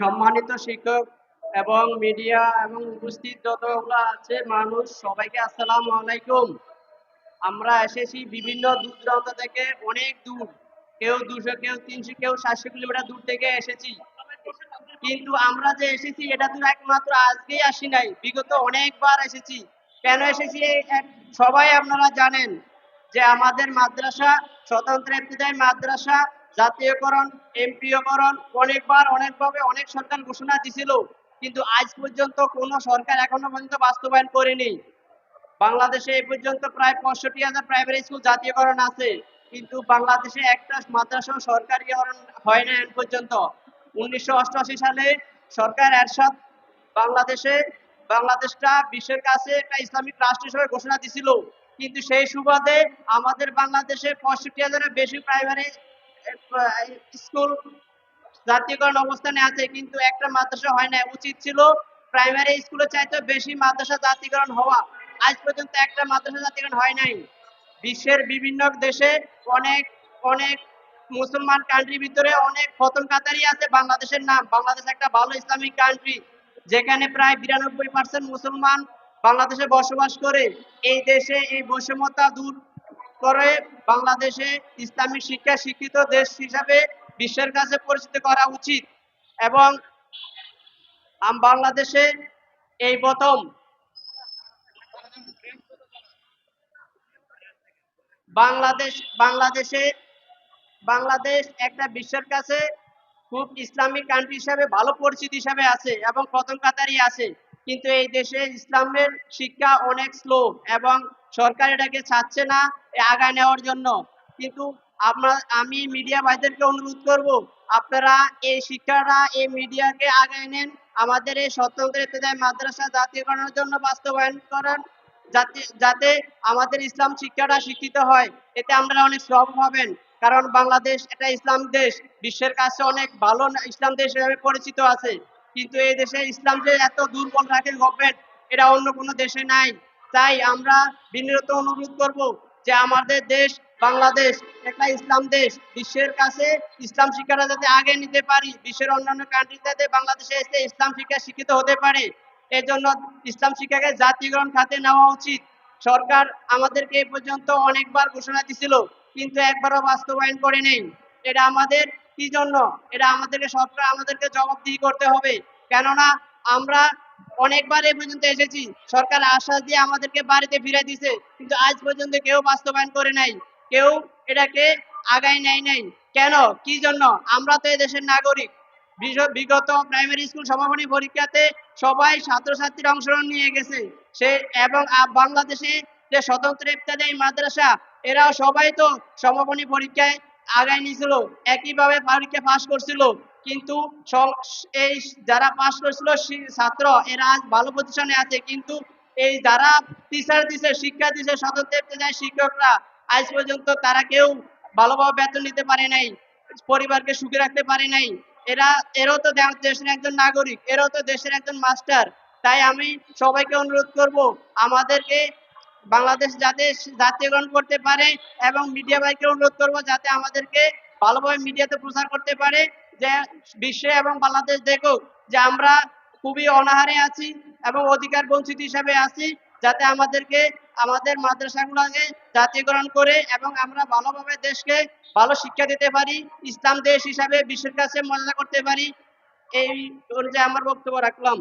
সম্মানিত শিক্ষক এবং মিডিয়া এবং উপস্থিত যতগুলো আছে মানুষ, সবাইকে আসসালামু আলাইকুম। আমরা এসেছি বিভিন্ন দূর দূরান্ত থেকে, অনেক দূর, কেউ 200, কেউ 300, কেউ 700 কিলোমিটার দূর থেকে এসেছি। কিন্তু আমরা যে এসেছি এটা তো একমাত্র আজকেই আসি নাই, বিগত অনেকবার এসেছি। কেন এসেছি সবাই আপনারা জানেন যে আমাদের মাদ্রাসা, স্বতন্ত্র ইবতিদায়ী মাদ্রাসা জাতীয়করণ, এমপিওকরণ অনেকবার অনেকভাবে অনেক সরকার ঘোষণা দিছিল, কিন্তু আজ পর্যন্ত কোনো সরকার এখনো পর্যন্ত বাস্তবায়ন করেনি। বাংলাদেশে এই পর্যন্ত প্রায় 65,000 প্রাইমারি স্কুল জাতীয়করণ আছে, কিন্তু বাংলাদেশে একটা মাদ্রাসা সরকারিকরণ হয় না এখন পর্যন্ত। 1988 সালে সরকার এরশাদ বাংলাদেশটা বিশ্বের কাছে একটা ইসলামিক রাষ্ট্র হিসেবে ঘোষণা দিছিল, কিন্তু সেই সুবাদে আমাদের বাংলাদেশে 65,000-এর বেশি প্রাইমারি স্কুল জাতীয়করণ অবস্থানে আছে, কিন্তু একটা মাদ্রাসা হয় না। উচিত ছিল প্রাইমারি স্কুলের চাইতে বেশি মাদ্রাসা জাতীয়করণ হওয়া। আজ পর্যন্ত একটা মাদ্রাসা জাতীয়করণ হয় নাই। বিশ্বের বিভিন্ন দেশে অনেক অনেক মুসলমান কান্ট্রির ভিতরে অনেক প্রথম কাতারই আছে বাংলাদেশের নাম। বাংলাদেশ একটা ভালো ইসলামিক কান্ট্রি, যেখানে প্রায় 92% মুসলমান বাংলাদেশে বসবাস করে। এই দেশে এই বৈষম্যতা দূর করে বাংলাদেশে ইসলামিক শিক্ষা শিক্ষিত দেশ হিসাবে বিশ্বের কাছে পরিচিত করা উচিত। এবং বাংলাদেশে এই প্রথম বাংলাদেশ বাংলাদেশে বাংলাদেশ একটা বিশ্বের কাছে খুব ইসলামিক কান্ট্রি হিসাবে ভালো পরিচিতি হিসাবে আছে এবং প্রথম কাতারই আছে, কিন্তু এই দেশে ইসলামের শিক্ষা অনেক স্লো এবং সরকার এটাকে চাচ্ছে না আগায় নেওয়ার জন্য। কিন্তু আমি মিডিয়া ভাইদেরকে অনুরোধ করব, আপনারা এই শিক্ষাটা এই মিডিয়াকে আগায় নেন, আমাদের এই স্বতন্ত্র ইবতেদায়ী মাদ্রাসা জাতীয়করণের জন্য বাস্তবায়ন করেন, যাতে আমাদের ইসলাম শিক্ষাটা শিক্ষিত হয়। এতে আমরা অনেক সফল হবেন, কারণ বাংলাদেশ একটা ইসলাম দেশ, বিশ্বের কাছে অনেক ভালো ইসলাম দেশ হিসেবে পরিচিত আছে, কিন্তু এই দেশে ইসলাম যে এত দুর্বল রাখে গভর্নমেন্ট, এটা অন্য কোনো দেশে নাই। তাই আমরা বিনীত অনুরোধ করব যে আমাদের দেশ বাংলাদেশ একটা ইসলাম দেশ, বিশ্বের কাছে ইসলাম শিক্ষাটা যাতে আগে নিতে পারি, বিশ্বের অন্যান্য কান্ট্রি যাতে বাংলাদেশে এসে ইসলাম শিক্ষা শিক্ষিত হতে পারে, এই জন্য ইসলাম শিক্ষাকে জাতীয়করণ খাতে নেওয়া উচিত। সরকার আমাদেরকে এ পর্যন্ত অনেকবার ঘোষণা দিছিল, কিন্তু একবারও বাস্তবায়ন করে নেই। এটা আমাদের কি জন্য? এটা আমাদেরকে সরকার আমাদেরকে জবাবদিহি করতে হবে, কেননা আমরা অনেকবার এ পর্যন্ত এসেছি, সরকার আশ্বাস দিয়ে আমাদেরকে বাড়িতে ফিরে দিছে, কিন্তু আজ পর্যন্ত কেউ বাস্তবায়ন করে নাই, কেউ এটাকে আগায় নেয় নাই। কেন, কি জন্য? আমরা তো এই দেশের নাগরিক। বিগত প্রাইমারি স্কুল সমাপনী পরীক্ষাতে সবাই ছাত্রছাত্রীর অংশগ্রহণ নিয়ে গেছে সে, এবং বাংলাদেশে যে স্বতন্ত্র ইবতেদায়ী মাদ্রাসা, এরাও সবাই তো সমাপনী পরীক্ষায় আগায় নিয়েছিল, একইভাবে পরীক্ষা পাশ করছিল, কিন্তু এই যারা পাশ করছিল ছাত্র, এরা আজ ভালো পজিশনে আছে, কিন্তু এই যারা টিচার দিছে, শিক্ষা দিছে, স্বতন্ত্র ইবতেদায়ী শিক্ষকরা, আজ পর্যন্ত তারা কেউ ভালোভাবে বেতন নিতে পারে নাই, পরিবারকে সুখে রাখতে পারে নাই। এরাও তো দেশের একজন নাগরিক, এরাও তো দেশের একজন মাস্টার। তাই আমি সবাইকে অনুরোধ করব, আমাদেরকে বাংলাদেশ যাতে জাতীয়করণ করতে পারে, এবং মিডিয়া ভাইকে অনুরোধ করব যাতে আমাদেরকে ভালোভাবে মিডিয়াতে প্রচার করতে পারে, যে বিশ্বে এবং বাংলাদেশ দেখুক যে আমরা খুবই অনাহারে আছি এবং অধিকার বঞ্চিত হিসাবে আছি, যাতে আমাদেরকে আমাদের মাদ্রাসাগুলোকে জাতীয়করণ করে এবং আমরা ভালোভাবে দেশকে ভালো শিক্ষা দিতে পারি, ইসলাম দেশ হিসাবে বিশ্বের কাছে মর্যাদা করতে পারি। এই অনুযায়ী আমার বক্তব্য রাখলাম।